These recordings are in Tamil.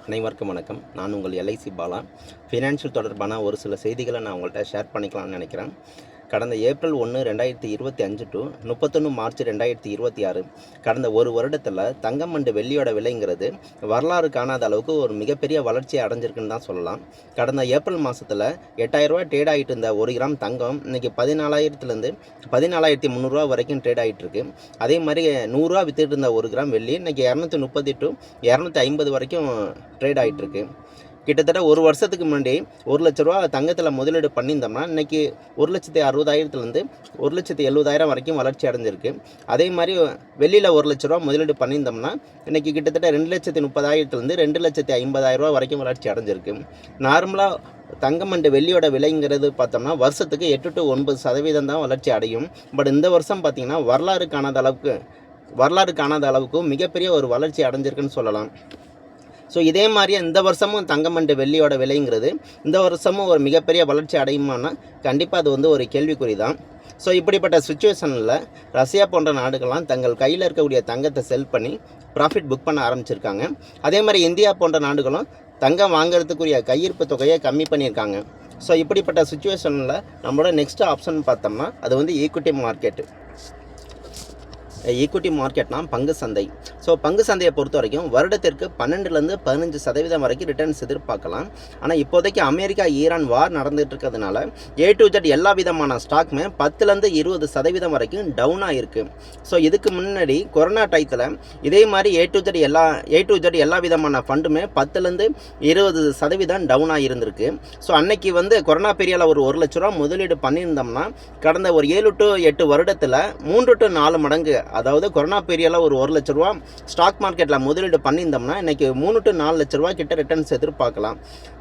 அனைவருக்கும் வணக்கம். நான் உங்கள் எல்ஐசி பாலா. ஃபினான்ஷியல் தொடர்பான ஒரு சில செய்திகளை நான் உங்கள்கிட்ட ஷேர் பண்ணிக்கலாம்னு நினைக்கிறேன். கடந்த ஏப்ரல் 1, 2025 டு 31 மார்ச் 2026 கடந்த ஒரு வருடத்தில் தங்கம் அண்டு வெள்ளியோட விலைங்கிறது வரலாறு காணாத அளவுக்கு ஒரு மிகப்பெரிய வளர்ச்சியை அடைஞ்சிருக்குன்னு தான் சொல்லலாம். கடந்த ஏப்ரல் மாதத்தில் 8000 ரூபா ட்ரேட் ஆகிட்டு இருந்த 1 கிராம் தங்கம் இன்றைக்கி 14,000லேருந்து 14,300 வரைக்கும் ட்ரேட் ஆகிட்டு இருக்கு. அதே மாதிரி 100 ரூபா வித்துட்டு இருந்த 1 கிராம் வெள்ளி இன்றைக்கி 230 டு 250 வரைக்கும் ட்ரேட் ஆகிட்டு இருக்கு. கிட்டத்தட்ட ஒரு வருஷத்துக்கு முன்னாடி 1 லட்ச ரூபா தங்கத்தில் முதலீடு பண்ணியிருந்தோம்னா இன்றைக்கி 1,60,60,000லேருந்து 1,70,000 வரைக்கும் வளர்ச்சி அடைஞ்சிருக்கு. அதே மாதிரி வெள்ளியில் 1 லட்ச ரூபா முதலீடு பண்ணியிருந்தோம்னா இன்றைக்கி கிட்டத்தட்ட 2,30,000லேருந்து 2,50,000 வரைக்கும் வளர்ச்சி அடைஞ்சிருக்கு. நார்மலாக தங்கம் அண்டு வெள்ளியோட விலைங்கிறது பார்த்தோம்னா வருஷத்துக்கு 8 to 9% தான் வளர்ச்சி அடையும். பட் இந்த வருஷம் பார்த்திங்கன்னா வரலாறு காணாத அளவுக்கு மிகப்பெரிய ஒரு வளர்ச்சி அடைஞ்சிருக்குன்னு சொல்லலாம். ஸோ இதே மாதிரியே இந்த வருஷமும் தங்கம் அண்டு வெள்ளியோட விலைங்கிறது இந்த வருஷமும் ஒரு மிகப்பெரிய வளர்ச்சி அடையுமானா கண்டிப்பாக அது வந்து ஒரு கேள்விக்குறி தான். ஸோ இப்படிப்பட்ட சுச்சுவேஷனில் ரஷ்யா போன்ற நாடுகள்லாம் தங்கள் கையில் இருக்கக்கூடிய தங்கத்தை செல் பண்ணி ப்ராஃபிட் புக் பண்ண ஆரம்பிச்சிருக்காங்க. அதே மாதிரி இந்தியா போன்ற நாடுகளும் தங்கம் வாங்குறதுக்குரிய கையிருப்பு தொகையை கம்மி பண்ணியிருக்காங்க. ஸோ இப்படிப்பட்ட சுச்சுவேஷனில் நம்மளோட நெக்ஸ்ட் ஆப்ஷன் பார்த்தோம்னா அது வந்து ஈக்விட்டி மார்க்கெட்னா பங்கு சந்தை. ஸோ பங்கு சந்தையை பொறுத்த வரைக்கும் வருடத்திற்கு 12லேருந்து 15% வரைக்கும் ரிட்டர்ன்ஸ் எதிர்பார்க்கலாம். ஆனால் இப்போதைக்கு அமெரிக்கா ஈரான் வார் நடந்துகிட்டு இருக்கிறதுனால A to Z எல்லா விதமான ஸ்டாக்குமே 10லேருந்து 20% வரைக்கும் டவுன் ஆகிருக்கு. ஸோ இதுக்கு முன்னாடி கொரோனா டயத்தில் இதே மாதிரி A to Z எல்லா விதமான ஃபண்டுமே 10லேருந்து 20% டவுன் ஆகியிருந்திருக்கு. ஸோ அன்னைக்கு வந்து கொரோனா பீரியடில் ஒரு 1 லட்ச ரூபா முதலீடு பண்ணியிருந்தோம்னா கடந்த ஒரு 7 to 8 வருடத்தில் 3 to 4 மடங்கு, அதாவது கொரோனா பீரியடில் ஒரு 1 லட்ச ரூபா ஸ்டாக் மார்க்கெட்டில் முதலீடு பண்ணியிருந்தோம்னா இன்றைக்கி 3 to 4 லட்ச ரூபா கிட்ட ரிட்டர்ன்ஸ் எதிர்பார்க்கலாம்.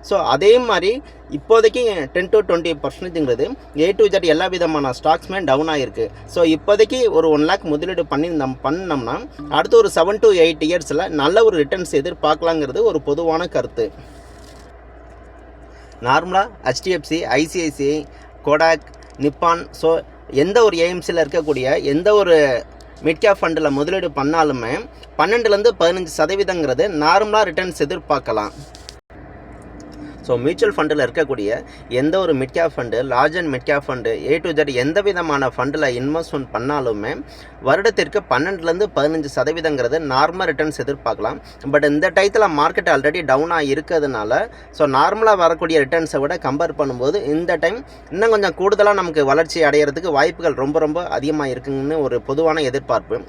ஸோ அதே மாதிரி இப்போதைக்கு 10 to 20%ங்கிறது A to Z எல்லா விதமான ஸ்டாக்ஸுமே டவுன் ஆகிருக்கு. ஸோ இப்போதைக்கு ஒரு 1 lakh முதலீடு பண்ணோம்னா அடுத்த ஒரு 7 to 8 இயர்ஸில் நல்ல ஒரு ரிட்டர்ன்ஸ் எதிர்பார்க்கலாங்கிறது ஒரு பொதுவான கருத்து. நார்மலாக HDFC, ICICI, கோடாக், நிப்பான், ஸோ எந்த ஒரு ஏஎம்சியில் இருக்கக்கூடிய எந்த ஒரு மிட் கேப் ஃபண்டில் முதலீடு பண்ணாலுமே 12லேருந்து 15% நார்மலாக ரிட்டர்ன்ஸ் எதிர்பார்க்கலாம். ஸோ மியூச்சுவல் ஃபண்டில் இருக்கக்கூடிய எந்த ஒரு mid cap fund, large and mid cap fund, A to Z எந்த விதமான ஃபண்டில் இன்வெஸ்ட்மெண்ட் பண்ணாலுமே வருடத்திற்கு 12லேருந்து 15% நார்மல் ரிட்டர்ன்ஸ் எதிர்பார்க்கலாம். பட் இந்த டயத்தில் மார்க்கெட் ஆல்ரெடி டவுனாக இருக்கிறதுனால ஸோ நார்மலாக வரக்கூடிய ரிட்டர்ன்ஸை விட கம்பேர் பண்ணும்போது இந்த டைம் இன்னும் கொஞ்சம் கூடுதலாக நமக்கு வளர்ச்சி அடைகிறதுக்கு வாய்ப்புகள் ரொம்ப அதிகமாக இருக்குங்கன்னு ஒரு பொதுவான எதிர்பார்ப்பு.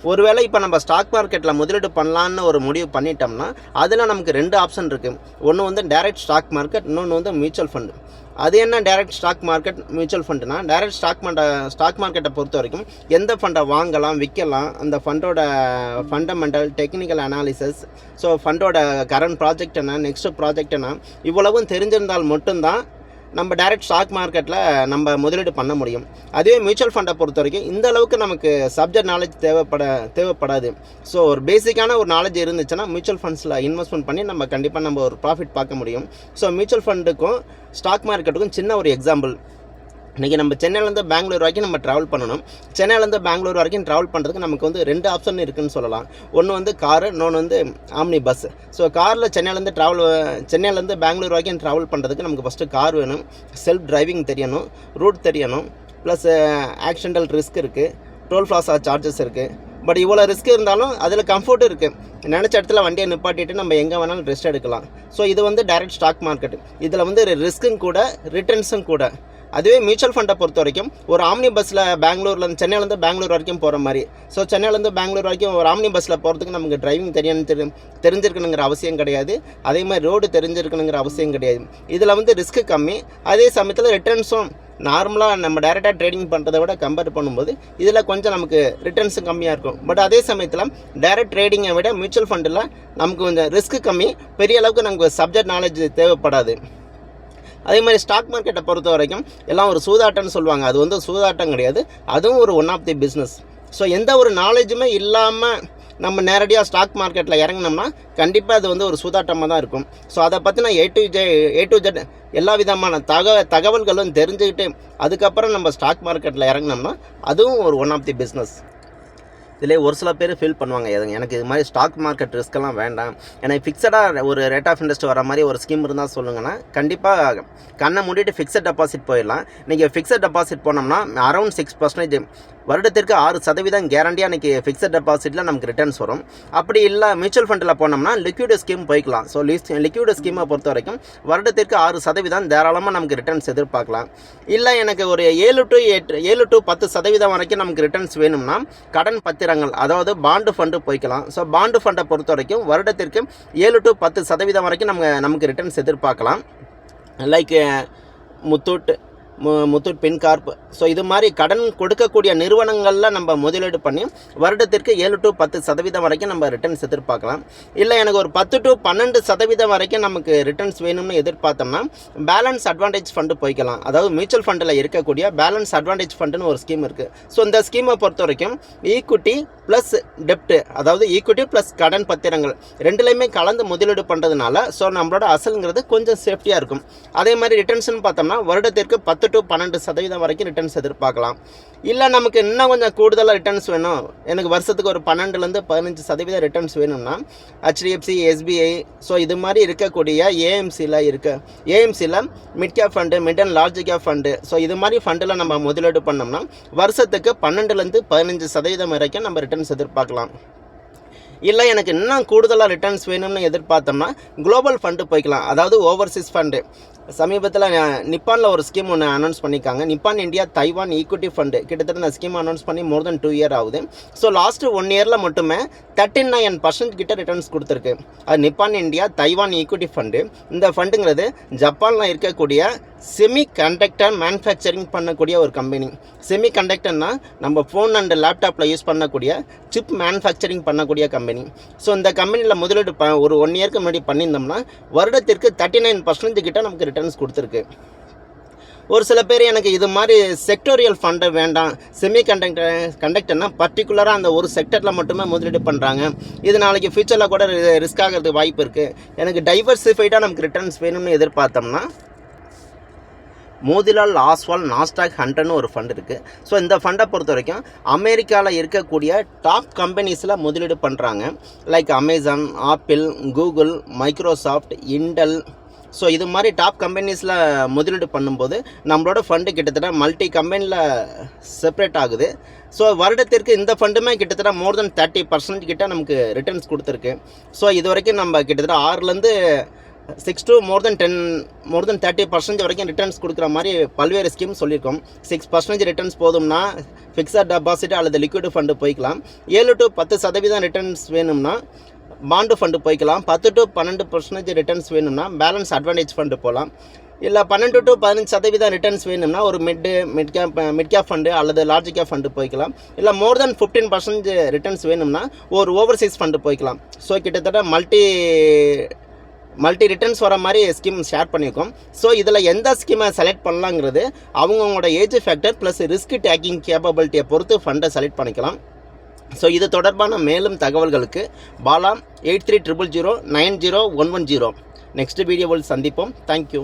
ஒருவேளை இப்போ நம்ம ஸ்டாக் மார்க்கெட்டில் முதலீடு பண்ணலான்னு ஒரு முடிவு பண்ணிட்டோம்னா அதில் நமக்கு 2 ஆப்ஷன் இருக்குது. ஒன்று வந்து டைரக்ட் ஸ்டாக் மார்க்கெட், இன்னொன்று வந்து மியூச்சுவல் ஃபண்டு. அது என்ன டைரக்ட் ஸ்டாக் மார்க்கெட், மியூச்சுவல் ஃபண்டுனா டைரக்ட் ஸ்டாக் மார்க்கெட்டை பொறுத்த வரைக்கும் எந்த ஃபண்டை வாங்கலாம், விற்கலாம், அந்த ஃபண்டோட ஃபண்டமெண்டல், டெக்னிக்கல் அனாலிசிஸ், ஸோ ஃபண்டோட கரண்ட் ப்ராஜெக்ட் என்ன, நெக்ஸ்ட் ப்ராஜெக்ட் என்ன, இவ்வளவும் தெரிஞ்சிருந்தால் மட்டும்தான் நம்ம டைரக்ட் ஸ்டாக் மார்க்கெட்டில் நம்ம முதலீடு பண்ண முடியும். அதுவே மியூச்சுவல் ஃபண்டை பொறுத்த வரைக்கும் இந்த அளவுக்கு நமக்கு சப்ஜெக்ட் நாலேஜ் தேவைப்படாது. ஸோ ஒரு பேசிக்கான ஒரு நாலேஜ் இருந்துச்சுன்னா மியூச்சுவல் ஃபண்ட்ஸில் இன்வெஸ்ட்மெண்ட் பண்ணி நம்ம கண்டிப்பாக நம்ம ஒரு ப்ராஃபிட் பார்க்க முடியும். ஸோ மியூச்சுவல் ஃபண்டுக்கும் ஸ்டாக் மார்க்கெட்டுக்கும் சின்ன ஒரு எக்ஸாம்பிள். இன்றைக்கி நம்ம சென்னையிலேருந்து பெங்களூர் வரைக்கும் நம்ம ட்ராவல் பண்ணணும். சென்னையிலேருந்து பெங்களூர் வரைக்கும் ட்ராவல் பண்ணுறதுக்கு நமக்கு வந்து 2 ஆப்ஷன் இருக்குதுன்னு சொல்லலாம். ஒன்று வந்து காரு, இன்னொன்று வந்து ஆம்னி பஸ். ஸோ காரில் சென்னையிலேருந்து பெங்களூர் வரைக்கும் ட்ராவல் பண்ணுறதுக்கு நமக்கு ஃபஸ்ட்டு கார் வேணும், செல்ஃப் டிரைவிங் தெரியணும், ரூட் தெரியணும், ப்ளஸ் ஆக்சிடென்டல் ரிஸ்க் இருக்குது, டோல் பிளாசா சார்ஜஸ் இருக்குது. பட் இவ்வளோ ரிஸ்க் இருந்தாலும் அதில் கம்ஃபர்ட்டும் இருக்குது. நினச்ச இடத்துல வண்டியை நிப்பாட்டிட்டு நம்ம எங்கே வேணாலும் ரெஸ்ட் எடுக்கலாம். ஸோ இது வந்து டைரக்ட் ஸ்டாக் மார்க்கெட். இதில் வந்து ரிஸ்க்கும் கூட ரிட்டர்ன்ஸும் கூட. அதுவே மியூச்சுவல் ஃபண்டை பொறுத்த வரைக்கும் ஒரு ஆம்னி பஸ்ஸில் சென்னையிலேருந்து பெங்களூர் வரைக்கும் போகிற மாதிரி. ஸோ சென்னையிலேருந்து பெங்களூர் வரைக்கும் ஒரு ஆம்னி பஸ்ஸில் போகிறதுக்கு நமக்கு டிரைவிங் தெரிஞ்சிருக்கணுங்கிற அவசியம் கிடையாது. அதே மாதிரி ரோடு தெரிஞ்சிருக்கணுங்கிற அவசியம் கிடையாது. இதில் வந்து ரிஸ்க்கு கம்மி, அதே சமயத்தில் ரிட்டர்ன்ஸும் நார்மலாக நம்ம டைரெக்டாக ட்ரேடிங் பண்ணுறதை விட கம்பேர் பண்ணும்போது இதில் கொஞ்சம் நமக்கு ரிட்டர்ன்ஸும் கம்மியாக இருக்கும். பட் அதே சமயத்தில் டைரக்ட் ட்ரேடிங்கை விட மியூச்சுவல் ஃபண்டில் நமக்கு கொஞ்சம் ரிஸ்க்கு கம்மி, பெரிய அளவுக்கு நமக்கு சப்ஜெக்ட் நாலேஜ் தேவைப்படாது. அதே மாதிரி ஸ்டாக் மார்க்கெட்டை பொறுத்த வரைக்கும் எல்லாம் ஒரு சூதாட்டம்னு சொல்லுவாங்க. அது வந்து சூதாட்டம் கிடையாது, அதுவும் ஒரு one of the business. So எந்த ஒரு நாலேஜுமே இல்லாமல் நம்ம நேரடியாக ஸ்டாக் மார்க்கெட்டில் இறங்கினோம்னா கண்டிப்பாக அது வந்து ஒரு சூதாட்டமாக தான் இருக்கும். ஸோ அதை பற்றின A to Z எல்லா விதமான தகவல்களும் தெரிஞ்சுக்கிட்டு அதுக்கப்புறம் நம்ம ஸ்டாக் மார்க்கெட்டில் இறங்கினோம்னா அதுவும் ஒரு ஒன் ஆஃப் தி பிஸ்னஸ். இதிலே ஒரு சில பேர் ஃபீல் பண்ணுவாங்க, எனக்கு இது மாதிரி ஸ்டாக் மார்க்கெட் ரிஸ்க்கெல்லாம் வேண்டாம், எனக்கு ஃபிக்ஸடாக ஒரு ரேட் ஆஃப் இன்ட்ரெஸ்ட் வர மாதிரி ஒரு ஸ்கீம் இருந்தால் சொல்லுங்கன்னா கண்டிப்பாக கண்ணை மூடிட்டு ஃபிக்ஸட் டெபாசிட் போயிடலாம். நீங்கள் ஃபிக்ஸட் டெபாசிட் போனோம்னா அரௌண்ட் 6% வருடத்திற்கு 6% கேரண்டியாக இன்றைக்கி ஃபிக்ஸட் டெபாசிட்டில் நமக்கு ரிட்டர்ன்ஸ் வரும். அப்படி இல்லை மியூச்சுவல் ஃபண்டில் போனோம்னா லிக்விட் ஸ்கீம் போய்க்கலாம். ஸோ லிக்விட் ஸ்கீமை பொறுத்த வரைக்கும் வருடத்திற்கு 6% தாராளமாக நமக்கு ரிட்டர்ன்ஸ் எதிர்பார்க்கலாம். இல்லை எனக்கு ஒரு 7 to 10% வரைக்கும் நமக்கு ரிட்டர்ன்ஸ் வேணும்னா கடன் பத்திரங்கள், அதாவது பாண்டு ஃபண்டு போய்க்கலாம். ஸோ பாண்டு ஃபண்டை பொறுத்த வரைக்கும் வருடத்திற்கு 7 to 10% வரைக்கும் நமக்கு ரிட்டர்ன்ஸ் எதிர்பார்க்கலாம். Like Muthoot Fincorp. ஸோ இது மாதிரி கடன் கொடுக்கக்கூடிய நிறுவனங்களில் நம்ம முதலீடு பண்ணி வருடத்திற்கு 7 to 10% வரைக்கும் நம்ம ரிட்டர்ன்ஸ் எதிர்பார்க்கலாம். இல்லை எனக்கு ஒரு 10 to 12% வரைக்கும் நமக்கு ரிட்டர்ன்ஸ் வேணும்னு எதிர்பார்த்தோம்னா பேலன்ஸ் அட்வான்டேஜ் ஃபண்டு போய்க்கலாம். அதாவது மியூச்சுவல் ஃபண்டில் இருக்கக்கூடிய பேலன்ஸ் அட்வான்டேஜ் ஃபண்டுன்னு ஒரு ஸ்கீம் இருக்குது. ஸோ இந்த ஸ்கீமை பொறுத்த வரைக்கும் ஈக்விட்டி ப்ளஸ் டெப்ட்டு, அதாவது ஈக்விட்டி ப்ளஸ் கடன் பத்திரங்கள் ரெண்டுலேயுமே கலந்து முதலீடு பண்ணுறதுனால ஸோ நம்மளோட அசலுங்கிறது கொஞ்சம் சேஃப்டியாக இருக்கும். அதே மாதிரி ரிட்டர்ன்ஸ்னு பார்த்தோம்னா வருடத்திற்கு 10 to 12% வரைக்கும் ரிட்டர்ன்ஸ் எதிர்பார்க்கலாம். இல்லை நமக்கு இன்னும் கொஞ்சம் கூடுதலாக ரிட்டர்ன்ஸ் வேணும், எனக்கு வருஷத்துக்கு ஒரு 12 to 15% ரிட்டர்ன்ஸ் வேணும்னா HDFC, SBI, ஸோ இது மாதிரி இருக்கக்கூடிய ஏஎம்சியில் mid cap fund, mid and large cap fund, so இது மாதிரி ஃபண்டில் நம்ம முதலீடு பண்ணோம்னா வருஷத்துக்கு 12 to 15% வரைக்கும் நம்ம ரிட்டர்ன்ஸ் எதிர்பார்க்கலாம். இல்லை எனக்கு இன்னும் கூடுதலாக ரிட்டர்ன்ஸ் வேணும்னு எதிர்பார்த்தோம்னா குளோபல் ஃபண்டு போய்க்கலாம், அதாவது ஓவர்சீஸ் ஃபண்டு. சமீபத்தில் நிப்பானில் ஒரு ஸ்கீம் ஒன்று அனௌன்ஸ் பண்ணியிருக்காங்க, நிப்பான் இந்தியா தைவான் ஈக்விட்டி ஃபண்டு. கிட்டத்தட்ட இந்த ஸ்கீம் அனௌன்ஸ் பண்ணி more than 2 years ஆகுது. ஸோ லாஸ்ட்டு 1 yearல மட்டுமே 39% கிட்ட ரிட்டர்ன்ஸ் கொடுத்துருக்கு. அது நிப்பான் இந்தியா தைவான் ஈக்விட்டி ஃபண்டு. இந்த ஃபண்டுங்கிறது ஜப்பானில் இருக்கக்கூடிய செமி கண்டக்டர் மேனுஃபேக்சரிங் பண்ணக்கூடிய ஒரு கம்பெனி. செமி கண்டக்டர்னா நம்ம ஃபோன் அண்ட் லேப்டாப்பில் யூஸ் பண்ணக்கூடிய சிப் மேனுஃபேக்சரிங் பண்ணக்கூடிய கம்பெனி. ஸோ இந்த கம்பெனியில் முதலீடு ஒரு 1 yearக்கு முன்னாடி பண்ணியிருந்தோம்னா வருடத்திற்கு 39% கிட்ட நமக்கு ரிட்டர்ன்ஸ் கொடுத்துருக்கு. ஒரு சில பேர் எனக்கு இது மாதிரி செக்டோரியல் ஃபண்டு வேண்டாம், செமி கண்டக்டர்னால் பர்டிகுலராக அந்த ஒரு செக்டரில் மட்டுமே முதலீடு பண்ணுறாங்க, இது நாளைக்கு ஃபியூச்சரில் கூட ரிஸ்க் ஆகிறதுக்கு வாய்ப்பு இருக்குது, எனக்கு டைவர்சிஃபைடாக நமக்கு ரிட்டர்ன்ஸ் வேணும்னு எதிர்பார்த்தோம்னா மோதிலால் ஆஸ்வால் நாஸ்டாக் 100ன்னு ஒரு ஃபண்ட் இருக்குது. ஸோ இந்த ஃபண்டை பொறுத்த வரைக்கும் அமெரிக்காவில் இருக்கக்கூடிய டாப் கம்பெனிஸில் முதலீடு பண்ணுறாங்க. Like Amazon, apple, Google, Microsoft, Intel. So இது மாதிரி டாப் கம்பெனிஸில் முதலீடு பண்ணும்போது நம்மளோட ஃபண்டு கிட்டத்தட்ட மல்டி கம்பெனியில் செப்பரேட் ஆகுது. ஸோ வருடத்திற்கு இந்த ஃபண்டுமே கிட்டத்தட்ட more than 30% கிட்ட நமக்கு ரிட்டர்ன்ஸ் கொடுத்துருக்கு. ஸோ இது வரைக்கும் நம்ம கிட்டத்தட்ட 6லேருந்து 6 to more than 30% வரைக்கும் ரிட்டர்ன்ஸ் கொடுக்குற மாதிரி பல்வேறு ஸ்கீம் சொல்லியிருக்கோம். 6% ரிட்டர்ன்ஸ் போதும்னா ஃபிக்ஸட் டெபாசிட் அல்லது லிக்விட் ஃபண்டு போய்க்கலாம். 7 to 10% ரிட்டர்ன்ஸ் வேணும்னா பாண்டு ஃபண்டு போய்க்கலாம். 10 to 12% ரிட்டர்ன்ஸ் வேணும்னா பேலன்ஸ் அட்வான்டேஜ் ஃபண்டு போகலாம். இல்லை 12 to 15% ரிட்டர்ன்ஸ் வேணும்னா ஒரு மிட் கேப் ஃபண்டு அல்லது லார்ஜ் கேப் ஃபண்டு போய்க்கலாம். இல்லை more than 15% ரிட்டர்ன்ஸ் வேணும்னா ஒரு ஓவர்சீஸ் ஃபண்டு போய்க்கலாம். ஸோ கிட்டத்தட்ட மல்டி ரிட்டர்ன்ஸ் வர மாதிரி ஸ்கீம் ஷேர் பண்ணியிருக்கோம். ஸோ இதில் எந்த ஸ்கீமை செலக்ட் பண்ணலாங்கிறது அவங்களோட age factor plus risk taking கேப்பபிலிட்டியை பொறுத்து ஃபண்டை செலக்ட் பண்ணிக்கலாம். ஸோ இது தொடர்பான மேலும் தகவல்களுக்கு பாலா 8300090110 நெக்ஸ்ட் வீடியோவில் சந்திப்போம். தேங்க்யூ.